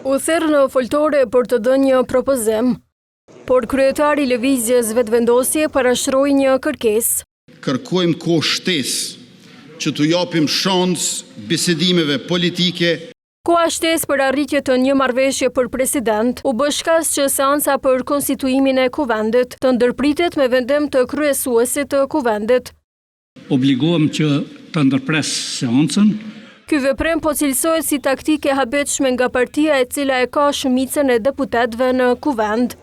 U therë në foltore për të dhënë një propozim, por kryetari i lëvizjes vetëvendosje parashroi një kërkesë. Kërkojmë kohë shtesë që t'u japim shans bisedimeve politike. Koha shtesë për arritje të një marrëveshje për president u bë shkas që seanca për konstituimin e kuvendit të ndërpritet me vendim të kryesuesit të kuvendit. Obligohem që të ndërpres seancën. Ky veprim po cilësohet si taktike e habitshme nga partia e cila e ka shumicën e deputetëve në kuvend.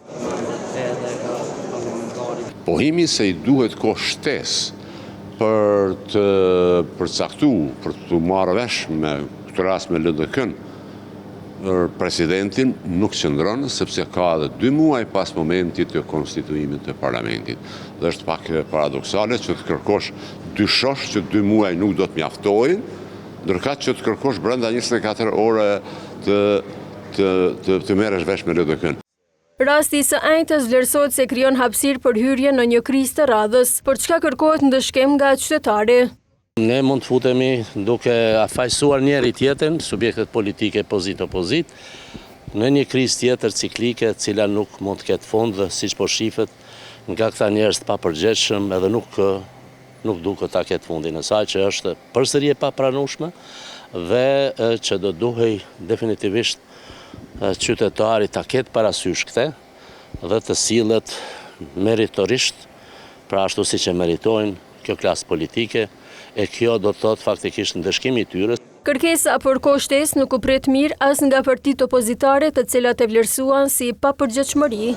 Pohimi se i duhet kohë shtesë për të përcaktuar, për të marrë vesh me këtë rast me LDK-n, presidentin nuk qëndron sepse ka edhe 2 muaj pas momentit të konstituimit të parlamentit. Dhe është pak paradoksale që të kërkosh dy shosh që 2 muaj nuk do të mjaftojnë, ndërkaq që të kërkosh brenda 24 ore të merresh vesh me LDK-n. Rasti së njëjtës vlerësohet se krijon hapësirë për hyrje në një krizë të radhës, për çka kërkohet ndëshkim nga qytetari. Ne mund të futemi duke afajsuar njëri tjetrin, subjektet politike pozit-opozit, në një krizë tjetër ciklike, cila nuk mund të ketë fund dhe siç po shifet nga këta njerëz të papërgjegjshëm edhe nuk duket ta ketë fundin e saj, që është përsëri e papranueshme dhe që do duhej definitivisht qytetari ta ketë parasysh këtë dhe të sillet meritorisht, pra ashtu siç e meritojnë kjo klasë politike, e kjo do të thotë faktikisht ndëshkimi i tyre. Kërkesa për kohë shtesë nuk u pret mirë as nga partitë opozitare, të cilat e vlerësuan si papërgjegjshmëri.